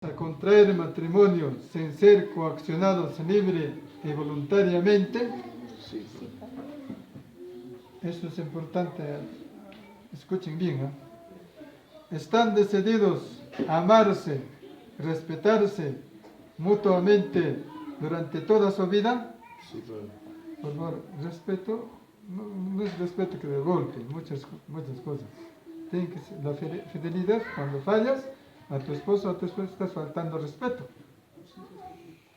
A contraer matrimonio sin ser coaccionados libre y voluntariamente. Eso es importante, escuchen bien, ¿eh? Están decididos a amarse, respetarse mutuamente durante toda su vida. Por favor, respeto, no es respeto que de golpe, muchas cosas. Tiene que ser la fidelidad. Cuando fallas a tu esposo o a tu esposa, estás faltando respeto,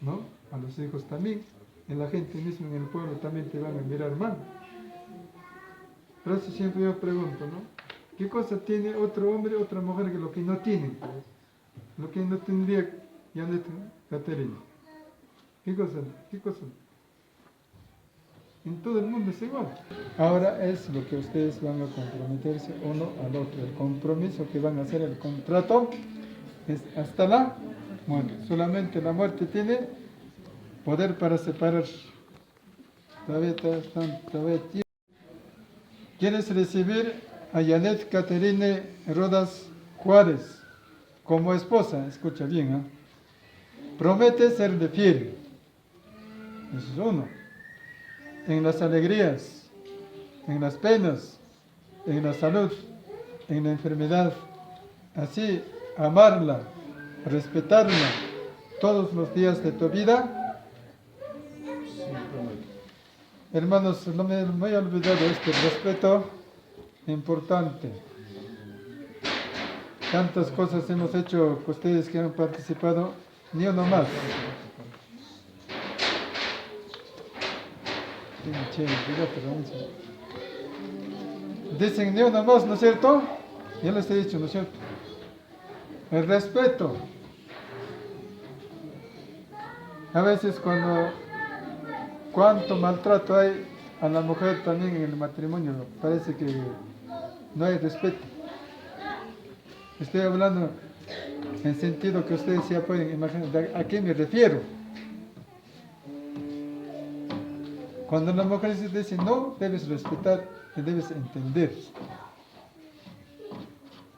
¿no? A los hijos también, en la gente misma, en el pueblo también te van a mirar mal. Por eso siempre yo pregunto, ¿no? ¿Qué cosa tiene otro hombre, otra mujer que lo que no tienen? Lo que no tendría Janet Caterina. ¿Qué cosa? ¿Qué cosa? En todo el mundo es igual. Ahora es lo que ustedes van a comprometerse uno al otro. El compromiso que van a hacer, el contrato, es hasta la muerte. Solamente la muerte tiene poder para separar. Todavía tiempo. ¿Quieres recibir a Janet Caterine Rodas Juárez como esposa? Escucha bien, ¿eh? Promete serle fiel. Eso es uno. En las alegrías, en las penas, en la salud, en la enfermedad. Así, amarla, respetarla todos los días de tu vida. Hermanos, no me he olvidado este respeto importante. Tantas cosas hemos hecho con ustedes que han participado, ni uno más. Dicen ni uno más, ¿no es cierto? Ya les he dicho, ¿no es cierto? El respeto. A veces cuánto maltrato hay a la mujer también en el matrimonio, parece que no hay respeto. Estoy hablando en sentido que ustedes ya pueden imaginar a qué me refiero. Cuando la mujer dice no, debes respetar, te debes entender.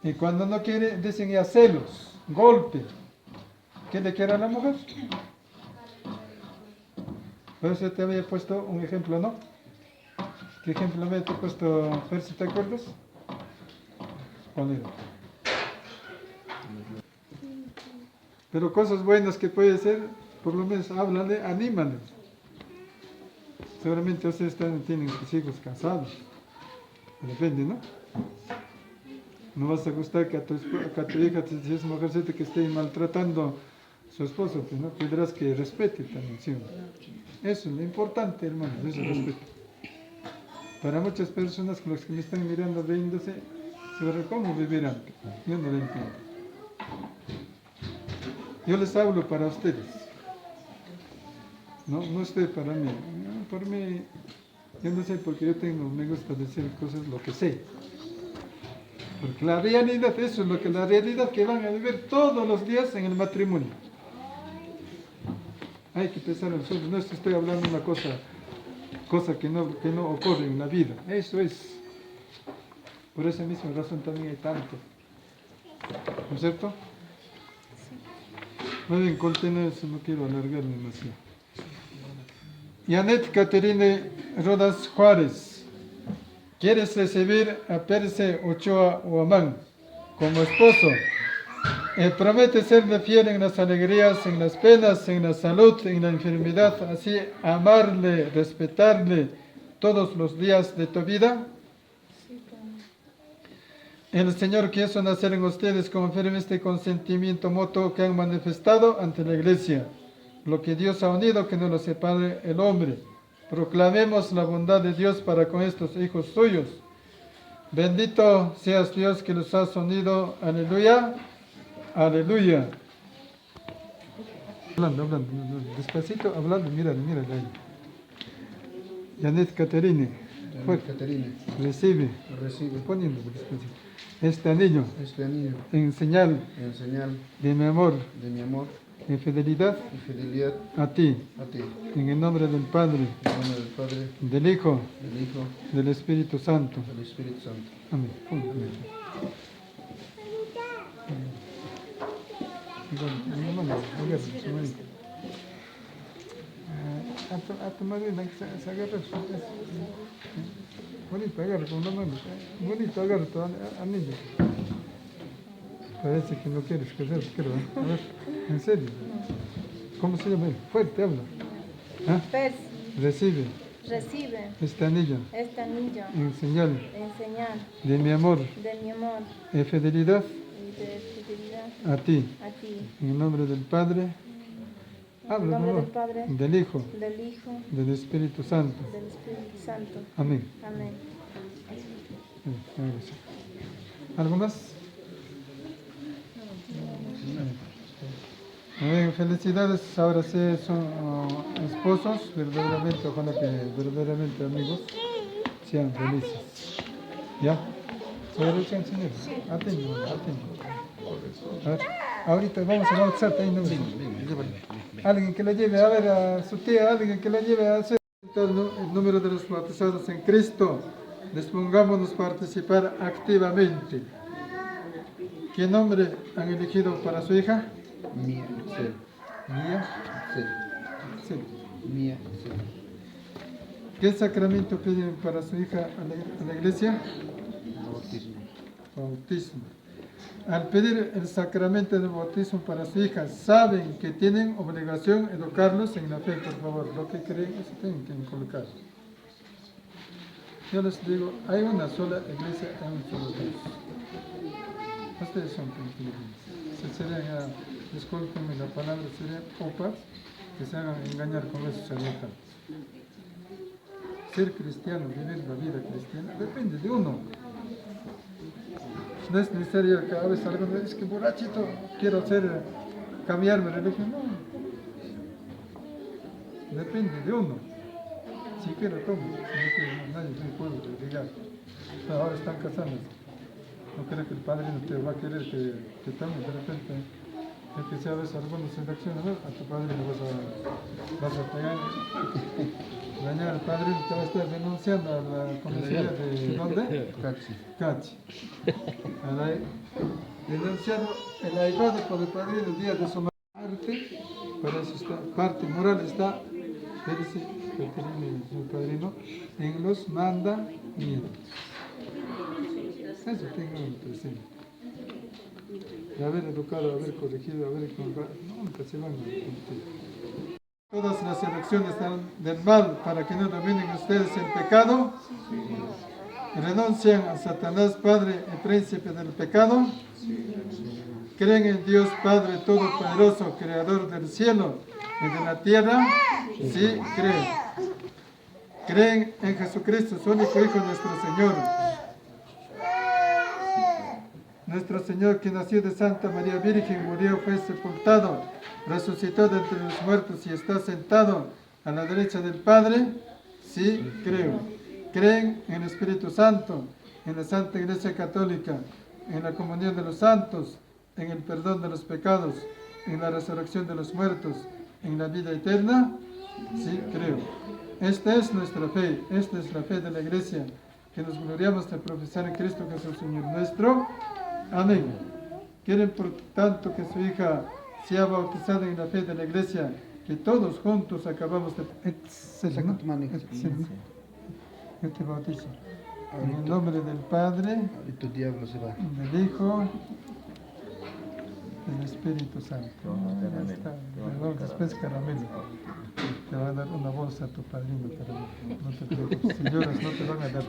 Y cuando no quiere, dicen ya celos, golpe. ¿Qué le quiere a la mujer? Por eso te había puesto un ejemplo, ¿no? ¿Qué ejemplo había puesto, Percy, te acuerdas? ¿Cuál era? Pero cosas buenas que puede ser, por lo menos háblale, anímale. Seguramente ustedes tienen sus hijos casados. Depende, ¿no? No vas a gustar que a tu hija, si es mujercita, que esté maltratando a su esposo, pues, ¿no? Tendrás que respete también, ¿sí? Eso es lo importante, hermanos, eso es respeto. Para muchas personas, los que me están mirando, riéndose, se verán cómo vivirán. Yo no lo entiendo. Yo les hablo para ustedes. No usted para mí. No, por mí, yo no sé, porque me gusta decir cosas lo que sé. Porque la realidad, eso es la realidad que van a vivir todos los días en el matrimonio. Hay que pensar en nosotros. No estoy hablando de una cosa que no ocurre en la vida. Eso es. Por esa misma razón también hay tanto. ¿No es cierto? Muy bien, continúe, no quiero alargarme demasiado. Janet Caterine Rodas Juárez, ¿quieres recibir a Percy Ochoa Huamán como esposo? Promete serle fiel en las alegrías, en las penas, en la salud, en la enfermedad, así amarle, respetarle todos los días de tu vida. El Señor quiso nacer en ustedes, confirme este consentimiento mutuo que han manifestado ante la Iglesia. Lo que Dios ha unido, que no lo separe el hombre. Proclamemos la bondad de Dios para con estos hijos suyos. Bendito seas Dios que los has unido. Aleluya. Aleluya. Hablando, despacito, hablando, mira ahí. Janet Caterine. Recibe. Poniendo despacito. Este anillo, en señal de mi amor, en fidelidad a ti, en el nombre del Padre, del Hijo, del Espíritu Santo. Amén. A tu madrina que se agarra. Bonito, agarra con una mano. Bonito, agarra tu anillo. Parece que no quieres crecer, creo. A ver, en serio. ¿Cómo se llama? Fuerte, habla. ¿Ah? Pez, Recibe recibe este anillo este anillo en señal en señal de mi amor de mi amor y fidelidad y de fidelidad a ti. a ti. En el nombre del Padre, En el habla, nombre no, del Padre, del Hijo, del Hijo, del Espíritu Santo. del Espíritu Santo. Amén. Amén. Gracias. ¿Algo más? Amén. Felicidades, ahora sí son esposos, verdaderamente, ojalá que verdaderamente amigos sean felices. ¿Ya? ¿Se lo echan, señor? Atento, atento. A ver, ahorita vamos a bautizarte ahí, ¿no? Alguien que la lleve, a ver, a su tía, alguien que la lleve a hacer el número de los bautizados en Cristo. Dispongámonos a participar activamente. ¿Qué nombre han elegido para su hija? Mía, Cel. Mía. Cel. Sí. Mía, Cel. ¿Qué sacramento piden para su hija a la iglesia? Bautismo. Bautismo. Al pedir el sacramento del bautismo para su hija, ¿saben que tienen obligación de educarlos en la fe? Por favor, lo que creen, eso tienen que inculcar. Yo les digo, hay una sola iglesia, hay un solo Dios. Ustedes son inteligentes. Si serían, discúlpenme la palabra, serían opas que se hagan engañar con esos charlatanes. Ser cristiano, vivir la vida cristiana, depende de uno. No es necesario que a veces alguien dice que borrachito, quiero cambiarme de religión. No. Depende de uno. Si quiero tomo, si no quiero, nadie me puede obligar. Ahora están casándose. No creo que el padre no te va a querer que tomes de repente. Es que si a veces algunos se reaccionan, a tu padre le vas a pegar. Mañana el padre te va a estar denunciando a la comisaría de ¿dónde? Cachi. Denunciado el ahijado por el padrino el día de su muerte. Para eso está, parte moral está, dice el padrino, en los mandamientos. Eso tengo presente. De haber educado, haber corregido, haber comprado, nunca se van a cumplir. Todas las elecciones del mal para que no dominen ustedes el pecado. Renuncian a Satanás, Padre y Príncipe del pecado. Creen en Dios Padre Todopoderoso, Creador del cielo y de la tierra. Sí, creen. Creen en Jesucristo, su único Hijo, nuestro Señor. Nuestro Señor, que nació de Santa María Virgen, murió, fue sepultado, resucitó de entre los muertos y está sentado a la derecha del Padre. Sí, creo. Creen en el Espíritu Santo, en la Santa Iglesia Católica, en la comunión de los santos, en el perdón de los pecados, en la resurrección de los muertos, en la vida eterna. Sí, creo. Esta es nuestra fe, esta es la fe de la Iglesia, que nos gloriamos de profesar en Cristo Jesús, Señor nuestro. Amén. Quieren por tanto que su hija sea bautizada en la fe de la Iglesia, que todos juntos acabamos de... Yo te bautizo. En el nombre del Padre, Ahorita el diablo se va. del Hijo, del Espíritu Santo. Perdón, después caramelo. Te va a dar una bolsa a tu padrino caramelo. No te preocupes, si lloras no te van a dar.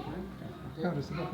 Claro, se va a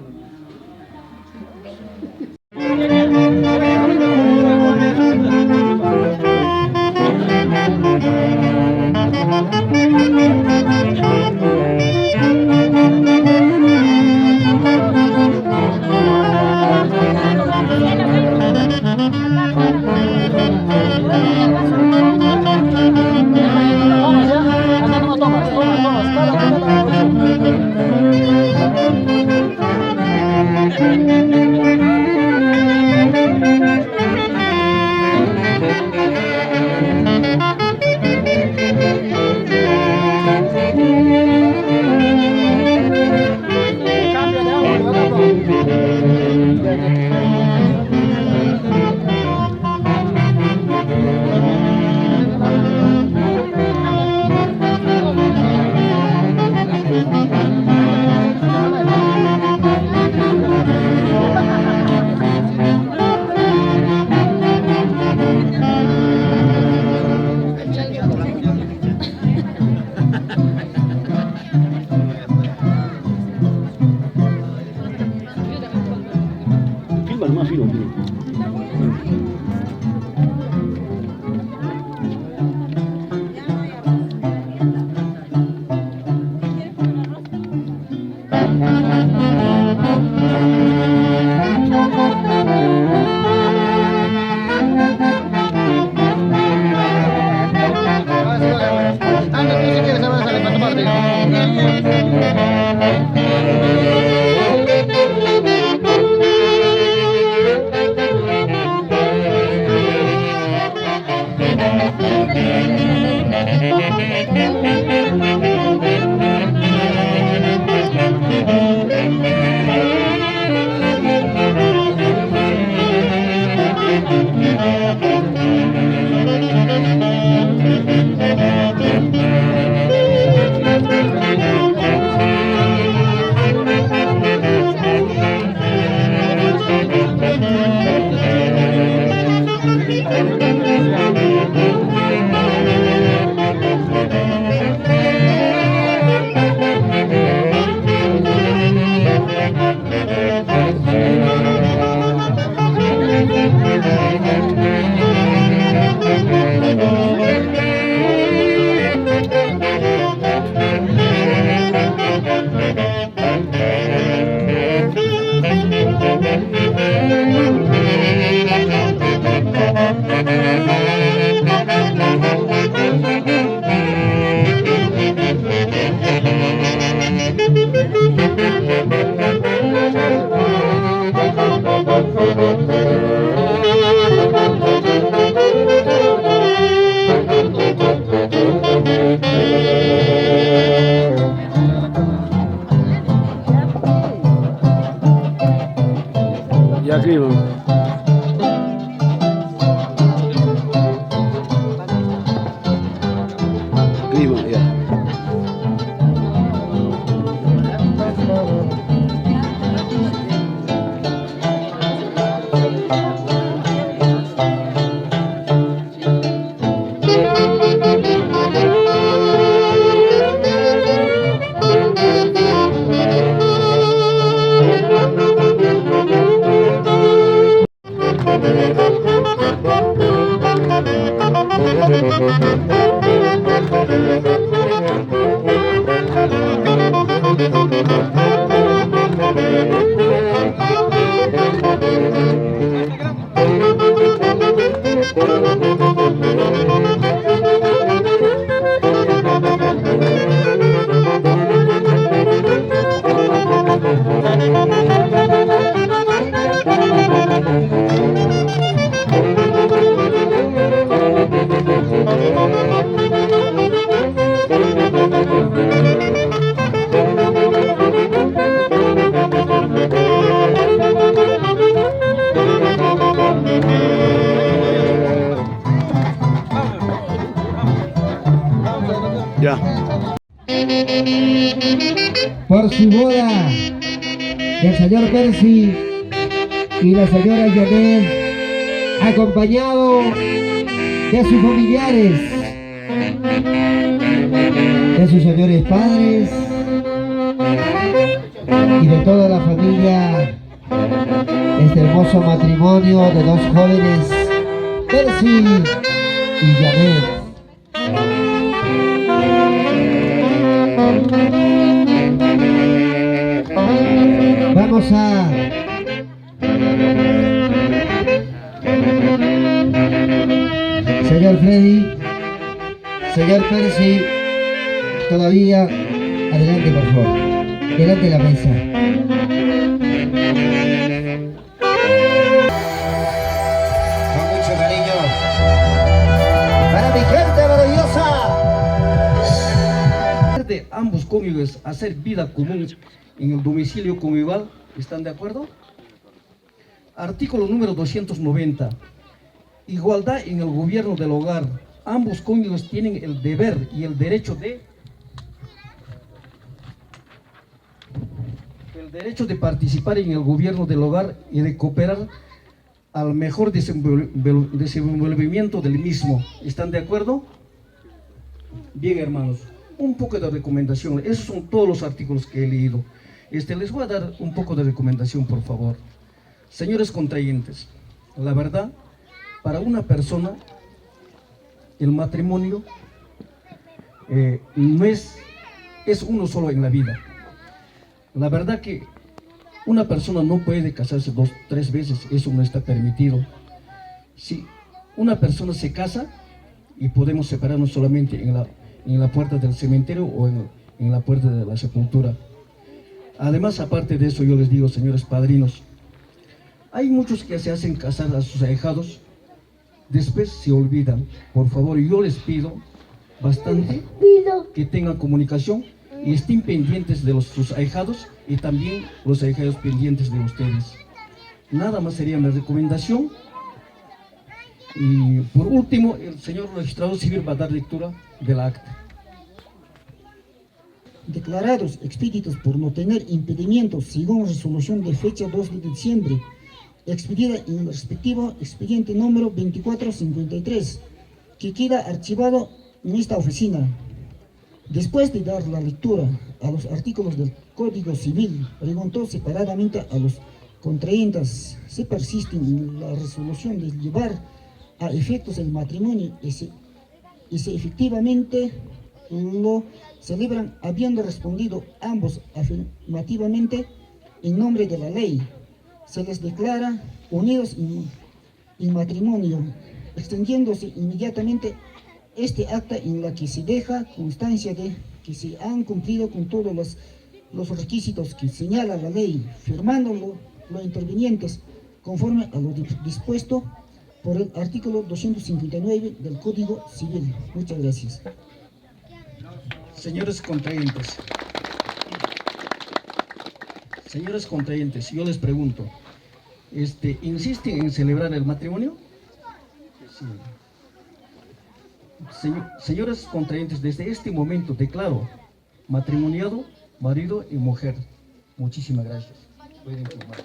Ya escribo. Escribo, ya. Ya. Por su boda, el señor Percy y la señora Janet, acompañado de sus familiares, de sus señores padres y de toda la familia, este hermoso matrimonio de dos jóvenes, Percy y Janet. Vamos a señor Freddy, señor Percy, todavía adelante por favor, delante de la mesa. Con mucho cariño para mi gente maravillosa. De ambos cónyuges hacer vida común en el domicilio conyugal, ¿están de acuerdo? Artículo número 290. Igualdad en el gobierno del hogar. Ambos cónyuges tienen el deber y el derecho de participar en el gobierno del hogar y de cooperar al mejor desenvolvimiento del mismo. ¿Están de acuerdo? Bien, hermanos, un poco de recomendación. Esos son todos los artículos que he leído. Les voy a dar un poco de recomendación, por favor. Señores contrayentes, la verdad, para una persona, el matrimonio no es uno solo en la vida. La verdad que una persona no puede casarse 2, 3 veces, eso no está permitido. Si una persona se casa, y podemos separarnos solamente en la puerta del cementerio o en la puerta de la sepultura. Además, aparte de eso, yo les digo, señores padrinos, hay muchos que se hacen casar a sus ahijados después se olvidan. Por favor, yo les pido bastante que tengan comunicación y estén pendientes de sus ahijados y también los ahijados pendientes de ustedes. Nada más sería mi recomendación. Y por último, el señor registrador civil va a dar lectura de la acta. Declarados expeditos por no tener impedimentos según resolución de fecha 2 de diciembre, expedida en el respectivo expediente número 2453, que queda archivado en esta oficina. Después de dar la lectura a los artículos del Código Civil, preguntó separadamente a los contrayentes si persisten en la resolución de llevar a efectos el matrimonio y si efectivamente lo celebran, habiendo respondido ambos afirmativamente en nombre de la ley. Se les declara unidos en matrimonio, extendiéndose inmediatamente este acta en la que se deja constancia de que se han cumplido con todos los requisitos que señala la ley, firmándolo los intervinientes conforme a lo dispuesto por el artículo 259 del Código Civil. Muchas gracias. Señores contrayentes, yo les pregunto, ¿insisten en celebrar el matrimonio? Sí. Señores contrayentes, desde este momento declaro matrimoniado marido y mujer. Muchísimas gracias. Pueden firmar.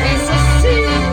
Eso sí.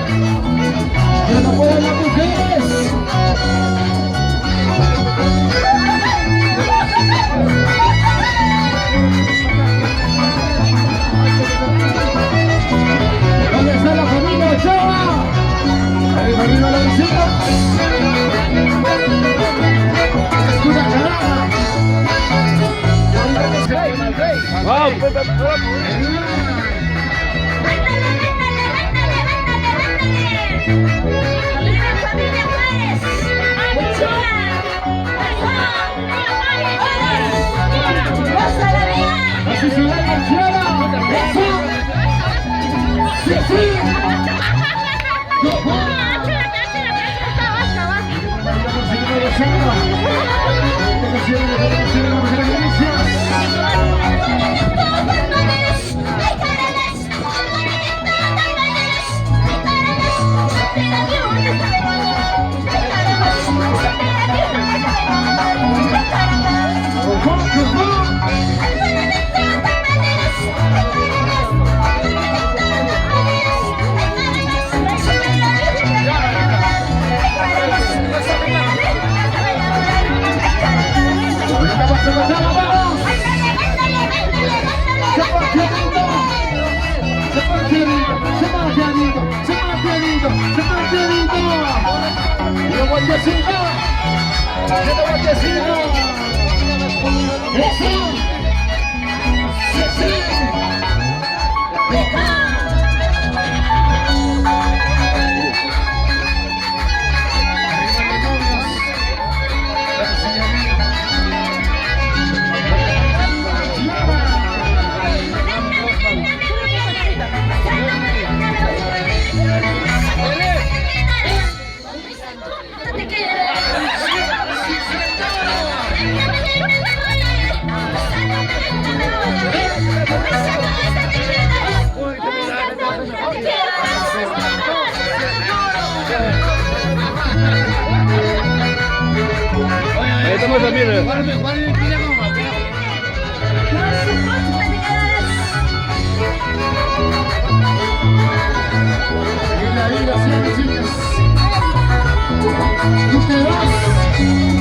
¡Que no pueden las mujeres! ¿Dónde está la familia Ochoa? ¡Arriba, arriba la visita! ¡Escucha, caraja! ¡Así se va la chela! ¡Eso! ¡Sí, sí! Estamos también.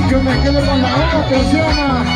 Yo me quedo con la otra, se llama